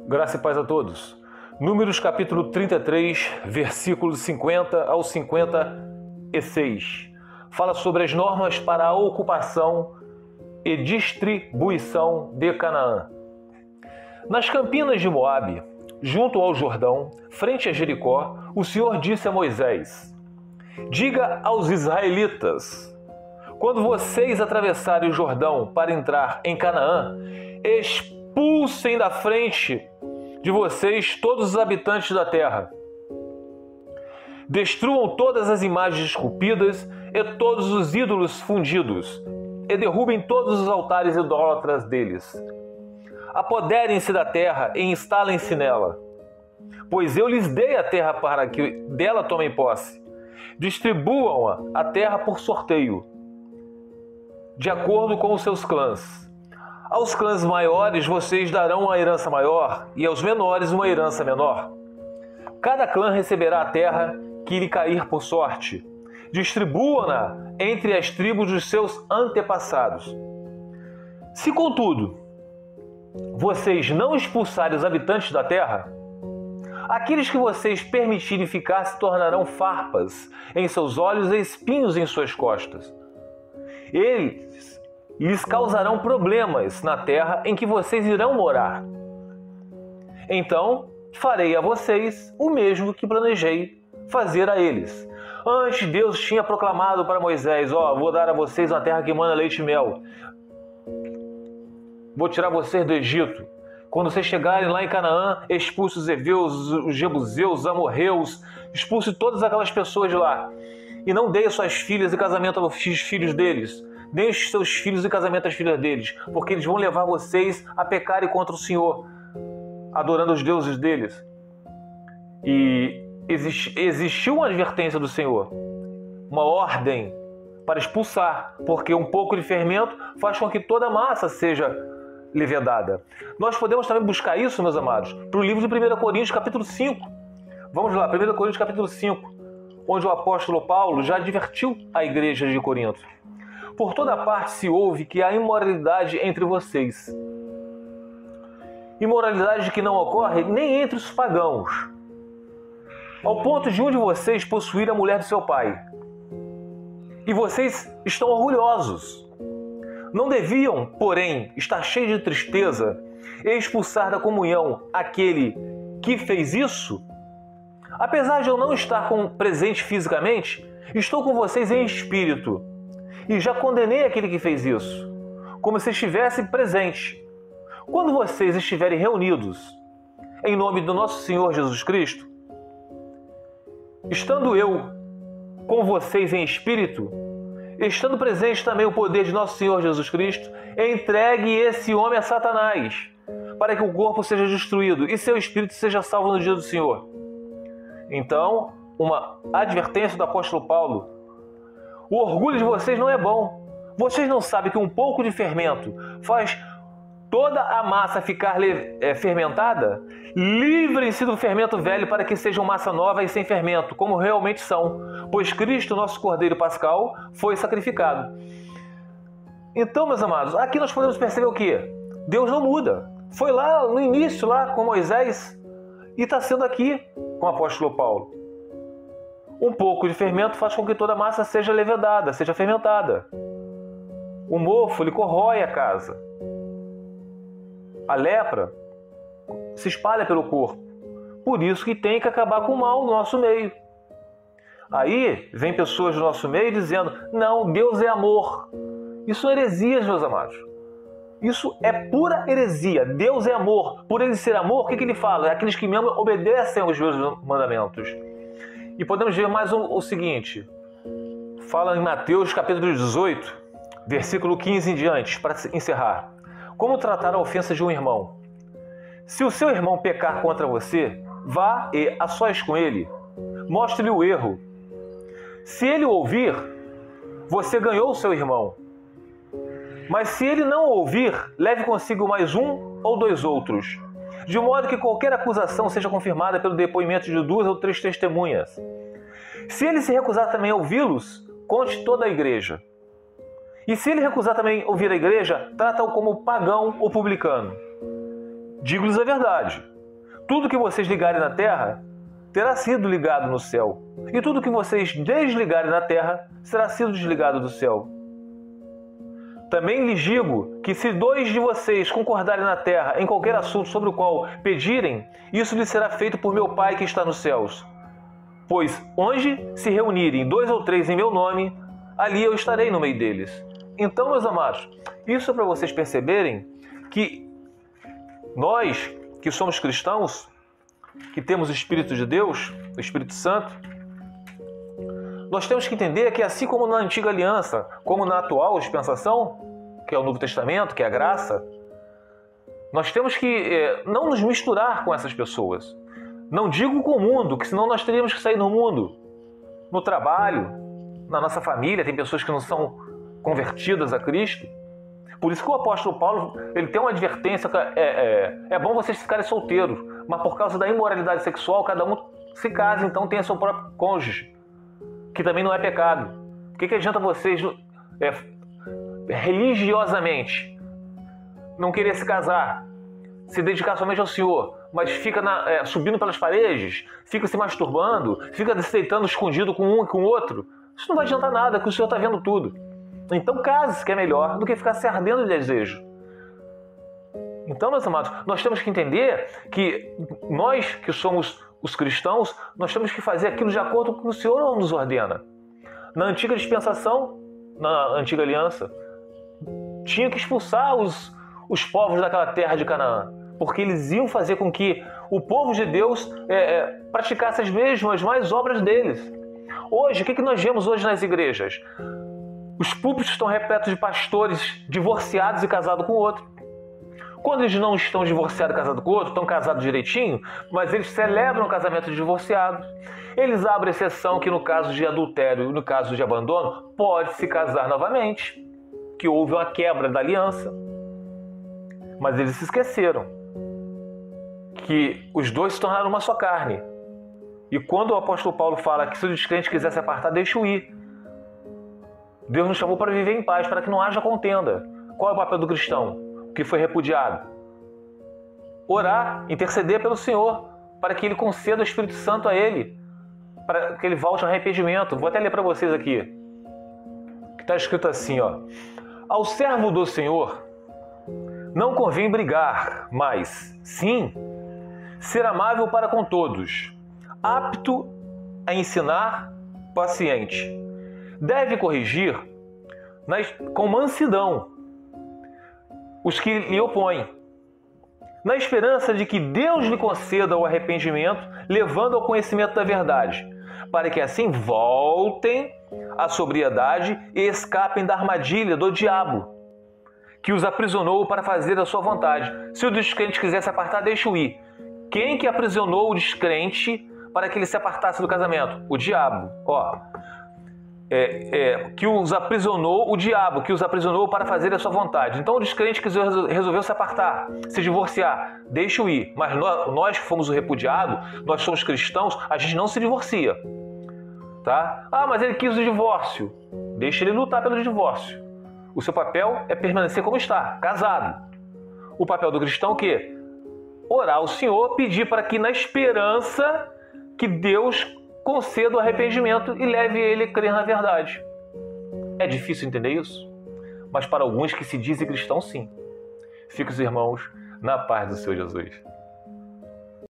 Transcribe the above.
Graça e paz a todos. Números capítulo 33, versículos 50 ao 56. Fala sobre as normas para a ocupação e distribuição de Canaã. Nas campinas de Moabe, junto ao Jordão, frente a Jericó, o Senhor disse a Moisés: diga aos israelitas: quando vocês atravessarem o Jordão para entrar em Canaã, expulsem da frente de vocês todos os habitantes da terra. Destruam todas as imagens esculpidas e todos os ídolos fundidos, e derrubem todos os altares idólatras deles. Apoderem-se da terra e instalem-se nela, pois eu lhes dei a terra para que dela tomem posse. Distribuam a terra por sorteio, de acordo com os seus clãs. Aos clãs maiores vocês darão uma herança maior e aos menores uma herança menor. Cada clã receberá a terra que lhe cair por sorte. Distribuam-na entre as tribos dos seus antepassados. Se, contudo, vocês não expulsarem os habitantes da terra, aqueles que vocês permitirem ficar se tornarão farpas em seus olhos e espinhos em suas costas. Eles lhes causarão problemas na terra em que vocês irão morar. Então farei a vocês o mesmo que planejei fazer a eles. Antes, Deus tinha proclamado para Moisés: vou dar a vocês uma terra que emana leite e mel. Vou tirar vocês do Egito. Quando vocês chegarem lá em Canaã, expulse os heveus, os jebuseus, os amorreus, expulse todas aquelas pessoas de lá. E não dê suas filhas em casamento aos filhos deles. Dê os seus filhos em casamento às filhas deles, porque eles vão levar vocês a pecarem contra o Senhor, adorando os deuses deles. E existiu uma advertência do Senhor, uma ordem para expulsar, porque um pouco de fermento faz com que toda a massa seja levedada. Nós podemos também buscar isso, meus amados, para o livro de 1 Coríntios, capítulo 5. Vamos lá, 1 Coríntios, capítulo 5, onde o apóstolo Paulo já advertiu a igreja de Corinto. Por toda parte se ouve que há imoralidade entre vocês. Imoralidade que não ocorre nem entre os pagãos, ao ponto de um de vocês possuir a mulher do seu pai. E vocês estão orgulhosos. Não deviam, porém, estar cheios de tristeza e expulsar da comunhão aquele que fez isso? Apesar de eu não estar presente fisicamente, estou com vocês em espírito. E já condenei aquele que fez isso, como se estivesse presente. Quando vocês estiverem reunidos em nome do nosso Senhor Jesus Cristo, estando eu com vocês em espírito, estando presente também o poder de nosso Senhor Jesus Cristo, entregue esse homem a Satanás, para que o corpo seja destruído e seu espírito seja salvo no dia do Senhor. Então, uma advertência do apóstolo Paulo: o orgulho de vocês não é bom. Vocês não sabem que um pouco de fermento faz toda a massa ficar fermentada? Livrem-se do fermento velho para que sejam massa nova e sem fermento, como realmente são, pois Cristo, nosso Cordeiro Pascal, foi sacrificado. Então, meus amados, aqui nós podemos perceber o quê? Deus não muda. Foi lá no início, lá com Moisés, e está sendo aqui com o apóstolo Paulo. Um pouco de fermento faz com que toda a massa seja levedada, seja fermentada. O mofo, ele corrói a casa. A lepra se espalha pelo corpo. Por isso que tem que acabar com o mal no nosso meio. Aí vem pessoas do nosso meio dizendo: não, Deus é amor. Isso é heresia, meus amados. Isso é pura heresia. Deus é amor. Por ele ser amor, o que ele fala? É aqueles que me amam obedecem aos meus mandamentos. E podemos ver mais o seguinte. Fala em Mateus capítulo 18, versículo 15 em diante, para encerrar. Como tratar a ofensa de um irmão? Se o seu irmão pecar contra você, vá e, a sós com ele, mostre-lhe o erro. Se ele ouvir, você ganhou o seu irmão. Mas se ele não ouvir, leve consigo mais um ou dois outros, de modo que qualquer acusação seja confirmada pelo depoimento de 2 ou 3 testemunhas. Se ele se recusar também a ouvi-los, conte toda a igreja. E se ele recusar também ouvir a igreja, trata-o como pagão ou publicano. Digo-lhes a verdade. Tudo que vocês ligarem na terra terá sido ligado no céu, e tudo que vocês desligarem na terra será sido desligado do céu. Também lhes digo que se 2 de vocês concordarem na terra em qualquer assunto sobre o qual pedirem, isso lhes será feito por meu Pai que está nos céus. Pois onde se reunirem 2 ou 3 em meu nome, ali eu estarei no meio deles. Então, meus amados, isso é para vocês perceberem que nós, que somos cristãos, que temos o Espírito de Deus, o Espírito Santo, nós temos que entender que assim como na antiga aliança, como na atual dispensação, que é o Novo Testamento, que é a graça, nós temos que não nos misturar com essas pessoas. Não digo com o mundo, que senão nós teríamos que sair no mundo. No trabalho, na nossa família, tem pessoas que não são convertidas a Cristo. Por isso que o apóstolo Paulo ele tem uma advertência que é bom vocês ficarem solteiros, mas por causa da imoralidade sexual, cada um se casa, então tenha seu próprio cônjuge, que também não é pecado. O que adianta vocês religiosamente não querer se casar, se dedicar somente ao Senhor, mas fica subindo pelas paredes, fica se masturbando, fica deitando escondido com um e com o outro? Isso não vai adiantar nada, que o Senhor está vendo tudo. Então case-se, que é melhor do que ficar se ardendo de desejo. Então, meus amados, nós temos que entender que nós que somos os cristãos, nós temos que fazer aquilo de acordo com o que o Senhor nos ordena. Na antiga dispensação, na antiga aliança, tinha que expulsar os povos daquela terra de Canaã, porque eles iam fazer com que o povo de Deus praticasse as mais obras deles. Hoje, o que nós vemos hoje nas igrejas? Os púlpitos estão repletos de pastores divorciados e casados com outro. Quando eles não estão divorciados e casados com outro, estão casados direitinho, mas eles celebram o casamento de divorciados. Eles abrem exceção que no caso de adultério e no caso de abandono, pode se casar novamente, que houve uma quebra da aliança. Mas eles se esqueceram que os dois se tornaram uma só carne. E quando o apóstolo Paulo fala que se o descrente quiser se apartar, deixa-o ir. Deus nos chamou para viver em paz, para que não haja contenda. Qual é o papel do cristão que foi repudiado? Orar, interceder pelo Senhor, para que Ele conceda o Espírito Santo a ele, para que ele volte ao arrependimento. Vou até ler para vocês aqui. Que está escrito assim, ó. Ao servo do Senhor não convém brigar, mas, sim, ser amável para com todos, apto a ensinar, paciente. Deve corrigir com mansidão os que lhe opõem, na esperança de que Deus lhe conceda o arrependimento, levando ao conhecimento da verdade, para que assim voltem à sobriedade e escapem da armadilha do diabo, que os aprisionou para fazer a sua vontade. Se o descrente quiser se apartar, deixa-o ir. Quem que aprisionou o descrente para que ele se apartasse do casamento? O diabo. Que os aprisionou, o diabo, que os aprisionou para fazer a sua vontade. Então o descrente que resolveu se apartar, se divorciar, deixa-o ir. Mas nós que fomos o repudiado, nós somos cristãos, a gente não se divorcia. Tá? Mas ele quis o divórcio. Deixa ele lutar pelo divórcio. O seu papel é permanecer como está, casado. O papel do cristão é o quê? Orar ao Senhor, pedir para que na esperança que Deus conceda o arrependimento e leve ele a crer na verdade. É difícil entender isso? Mas para alguns que se dizem cristãos, sim. Fique os irmãos na paz do Senhor Jesus.